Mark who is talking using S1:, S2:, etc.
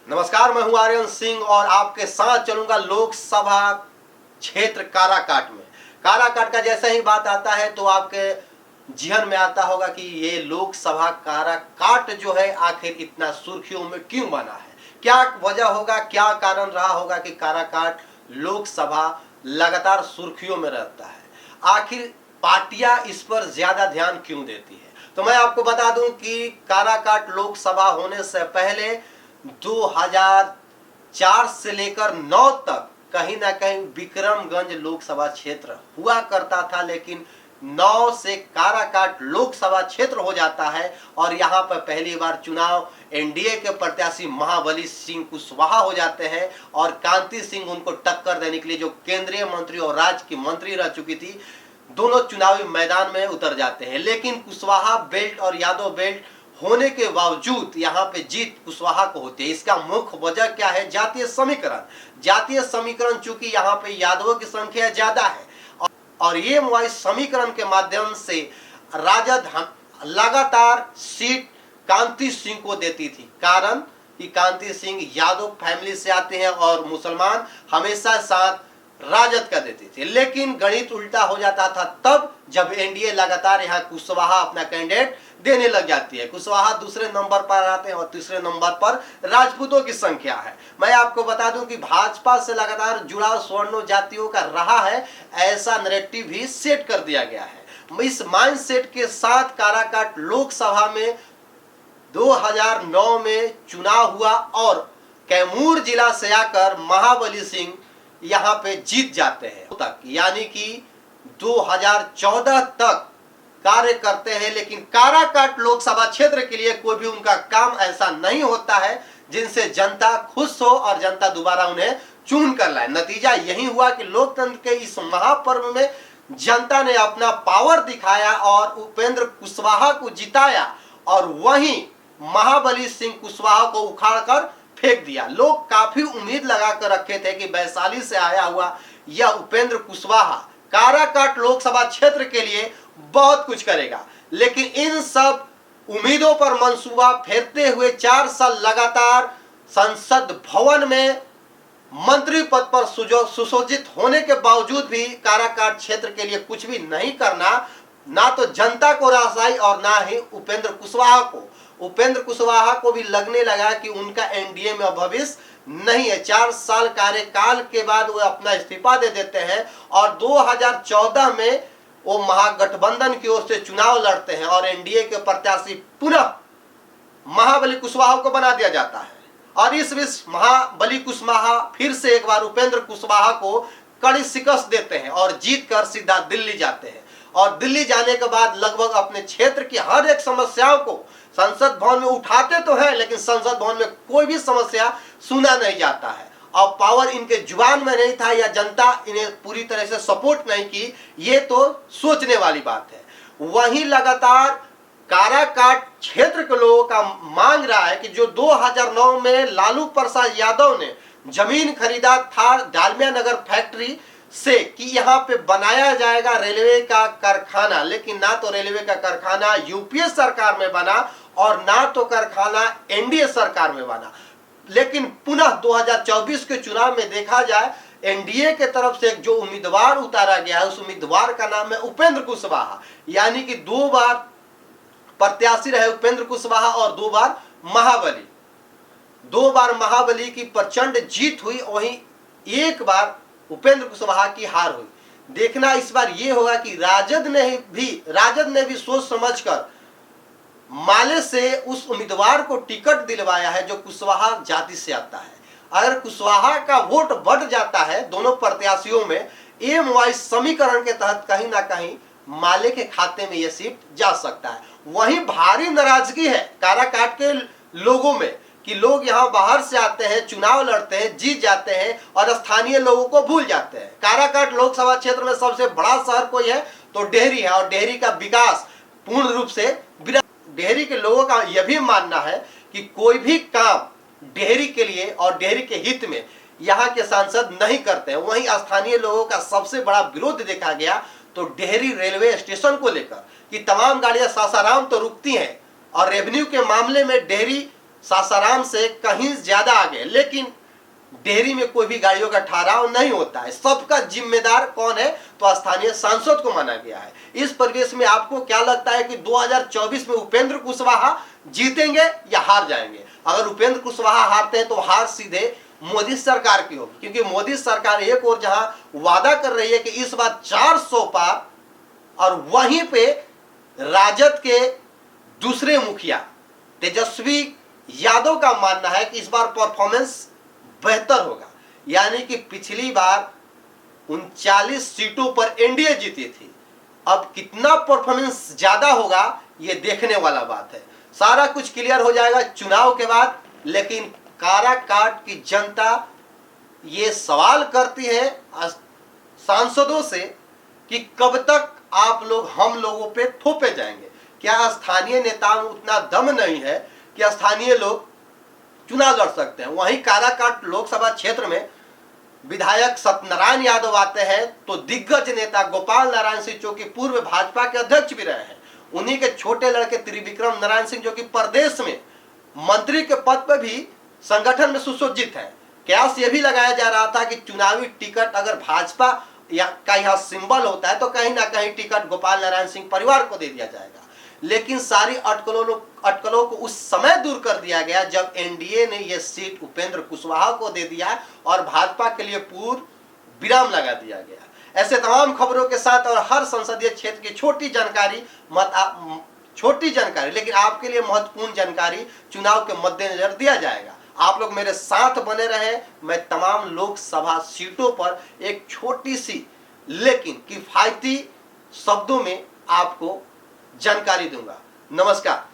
S1: नमस्कार, मैं हूं आर्यन सिंह और आपके साथ चलूंगा लोकसभा क्षेत्र काराकाट में। काराकाट का जैसे ही बात आता है तो आपके जहन में आता होगा कि ये लोकसभा काराकाट जो है आखिर इतना सुर्खियों में क्यों बना है। क्या वजह होगा, क्या कारण रहा होगा कि काराकाट लोकसभा लगातार सुर्खियों में रहता है। आखिर पार्टियां इस पर ज्यादा ध्यान क्यों देती है। तो मैं आपको बता दूं कि काराकाट लोकसभा होने से पहले 2004 से लेकर 9 तक कहीं ना कहीं विक्रमगंज लोकसभा क्षेत्र हुआ करता था, लेकिन 9 से काराकाट लोकसभा क्षेत्र हो जाता है और यहां पर पहली बार चुनाव एनडीए के प्रत्याशी महाबली सिंह कुशवाहा हो जाते हैं और कांति सिंह उनको टक्कर देने के लिए, जो केंद्रीय मंत्री और राज्य की मंत्री रह चुकी थी, दोनों चुनावी मैदान में उतर जाते हैं। लेकिन कुशवाहा बेल्ट और यादव बेल्ट होने के बावजूद यहाँ पे जीत कुशवाहा को होती है। इसका मुख्य वजह क्या है? जातीय समीकरण। जातीय समीकरण चूंकि यहाँ पे यादवों की संख्या ज्यादा है और ये समीकरण के माध्यम से राजद लगातार सीट कांति सिंह को देती थी। कारण कि कांति सिंह यादव फैमिली से आते हैं और मुसलमान हमेशा साथ राजद का देती थी। लेकिन गणित उल्टा हो जाता था तब जब एनडीए लगातार यहाँ कुशवाहा अपना कैंडिडेट देने लग जाती है। कुशवाहा दूसरे नंबर पर आते हैं और तीसरे नंबर पर राजपूतों की संख्या है। मैं आपको बता दूं कि भाजपा से लगातार जुड़ाव स्वर्ण जातियों का रहा है, ऐसा नैरेटिव भी सेट कर दिया गया है। इस माइंडसेट के साथ काराकाट लोकसभा में 2009 में चुनाव हुआ और कैमूर जिला से आकर महाबली सिंह यहाँ पे जीत जाते हैं तक, यानी कि 2014 तक कार्य करते हैं। लेकिन काराकाट लोकसभा क्षेत्र के लिए कोई भी उनका काम ऐसा नहीं होता है जिनसे जनता खुश हो और जनता दोबारा उन्हें चुन कर लाए। नतीजा यही हुआ कि लोकतंत्र के इस महापर्व में जनता ने अपना पावर दिखाया और उपेंद्र कुशवाहा को जिताया और वहीं महाबली सिंह कुशवाहा को उखाड़कर फेंक दिया। लोग काफी उम्मीद लगाकर रखे थे कि वैशाली से आया हुआ यह उपेंद्र कुशवाहा काराकाट लोकसभा क्षेत्र के लिए बहुत कुछ करेगा, लेकिन इन सब उम्मीदों पर मंसूबा फेरते हुए 4 साल लगातार संसद भवन में मंत्री पद पर सुशोभित होने के बावजूद भी काराकाट क्षेत्र के लिए कुछ भी नहीं करना, ना तो जनता को रासाई और ना ही उपेंद्र कुशवाहा को। उपेंद्र कुशवाहा को भी लगने लगा कि उनका एनडीए में भविष्य नहीं है। 4 साल कार्यकाल के बाद वो अपना इस्तीफा दे देते हैं और 2014 में वो महागठबंधन की ओर से चुनाव लड़ते हैं और एनडीए के प्रत्याशी पुनः महाबली कुशवाहा को बना दिया जाता है और इस बीच महाबली कुशवाहा फिर से एक बार उपेंद्र कुशवाहा को कड़ी शिकस्त देते हैं और जीतकर सीधा दिल्ली जाते हैं और दिल्ली जाने के बाद लगभग अपने क्षेत्र की हर एक समस्याओं को संसद भवन में उठाते तो हैं, लेकिन संसद भवन में कोई भी समस्या सुना नहीं जाता है और पावर इनके जुबान में नहीं था या जनता इन्हें पूरी तरह से सपोर्ट नहीं की, ये तो सोचने वाली बात है। वहीं लगातार काराकाट क्षेत्र के लोगों का मांग रहा है कि जो 2009 में लालू प्रसाद यादव ने जमीन खरीदा था डालमिया नगर फैक्ट्री से कि यहाँ पे बनाया जाएगा रेलवे का कारखाना, लेकिन ना तो रेलवे का कारखाना यूपीए सरकार में बना और ना तो कारखाना एनडीए सरकार में बना। लेकिन पुनः 2024 के चुनाव में देखा जाए एनडीए के तरफ से जो उम्मीदवार उतारा गया है उस उम्मीदवार का नाम है उपेंद्र कुशवाहा, यानी कि 2 बार प्रत्याशी रहे उपेंद्र कुशवाहा और 2 बार महाबली। 2 बार महाबली की प्रचंड जीत हुई, वहीं 1 बार उपेंद्र कुशवाहा की हार हुई। देखना इस बार यह होगा कि राजद ने भी सोच समझकर माले से उस उम्मीदवार को टिकट दिलवाया है जो कुशवाहा जाति से आता है। अगर कुशवाहा का वोट बढ़ जाता है दोनों प्रत्याशियों में, एम वाइज समीकरण के तहत कहीं ना कहीं माले के खाते में यह सीट जा सकता है। वहीं भारी नाराजगी है काराकाट के लोगों में कि लोग यहाँ बाहर से आते हैं, चुनाव लड़ते हैं, जीत जाते हैं और स्थानीय लोगों को भूल जाते हैं। काराकाट लोकसभा क्षेत्र में सबसे बड़ा शहर कोई है तो डेहरी है और डेहरी का विकास पूर्ण रूप से डेहरी के लोगों का यह भी मानना है कि कोई भी काम डेहरी के लिए और डेहरी के हित में यहाँ के सांसद नहीं करते हैं। वहीं स्थानीय लोगों का सबसे बड़ा विरोध देखा गया तो डेहरी रेलवे स्टेशन को लेकर कि तमाम गाड़ियां सासाराम तो रुकती हैं और रेवेन्यू के मामले में डेहरी सासाराम से कहीं ज्यादा आगे, लेकिन डेहरी में कोई भी गाड़ियों का ठहराव नहीं होता है। सबका जिम्मेदार कौन है? तो स्थानीय सांसद को माना गया है। इस परिवेश में आपको क्या लगता है कि 2024 में उपेंद्र कुशवाहा जीतेंगे या हार जाएंगे? अगर उपेंद्र कुशवाहा हारते हैं तो हार सीधे मोदी सरकार की होगी, क्योंकि मोदी सरकार एक और जहां वादा कर रही है कि इस बार 400 पार, और वहीं पे राजद के दूसरे मुखिया तेजस्वी यादव का मानना है कि इस बार परफॉर्मेंस बेहतर होगा। यानी कि पिछली बार 39 सीटों पर एनडीए जीती थी, अब कितना परफॉर्मेंस ज्यादा होगा ये देखने वाला बात है। सारा कुछ क्लियर हो जाएगा चुनाव के बाद, लेकिन काराकाट की जनता ये सवाल करती है सांसदों से कि कब तक आप लोग हम लोगों पे थोपे जाएंगे। क्या स्थानीय नेताओं में उतना दम नहीं है कि स्थानीय लोग चुनाव लड़ सकते हैं? वहीं काराकाट लोकसभा क्षेत्र में विधायक सत्यनारायण यादव आते हैं तो दिग्गज नेता गोपाल नारायण सिंह, जो कि पूर्व भाजपा के अध्यक्ष भी रहे हैं, उन्हीं के छोटे लड़के त्रिविक्रम नारायण सिंह, जो कि प्रदेश में मंत्री के पद पर भी संगठन में सुसज्जित है। कयास ये भी लगाया जा रहा था कि चुनावी टिकट अगर भाजपा का यहाँ सिंबल होता है तो कहीं ना कहीं टिकट गोपाल नारायण सिंह परिवार को दे दिया जाएगा। लेकिन सारी अटकलों को उस समय दूर कर दिया गया जब एनडीए ने यह सीट उपेंद्र कुशवाहा को दे दिया और भाजपा के लिए पूर्ण विराम लगा दिया गया। ऐसे तमाम खबरों के साथ और हर संसदीय क्षेत्र की छोटी जानकारी लेकिन आपके लिए महत्वपूर्ण जानकारी चुनाव के मद्देनजर दिया जाएगा। आप लोग मेरे साथ बने रहे। मैं तमाम लोकसभा सीटों पर एक छोटी सी लेकिन किफायती शब्दों में आपको जानकारी दूंगा। नमस्कार।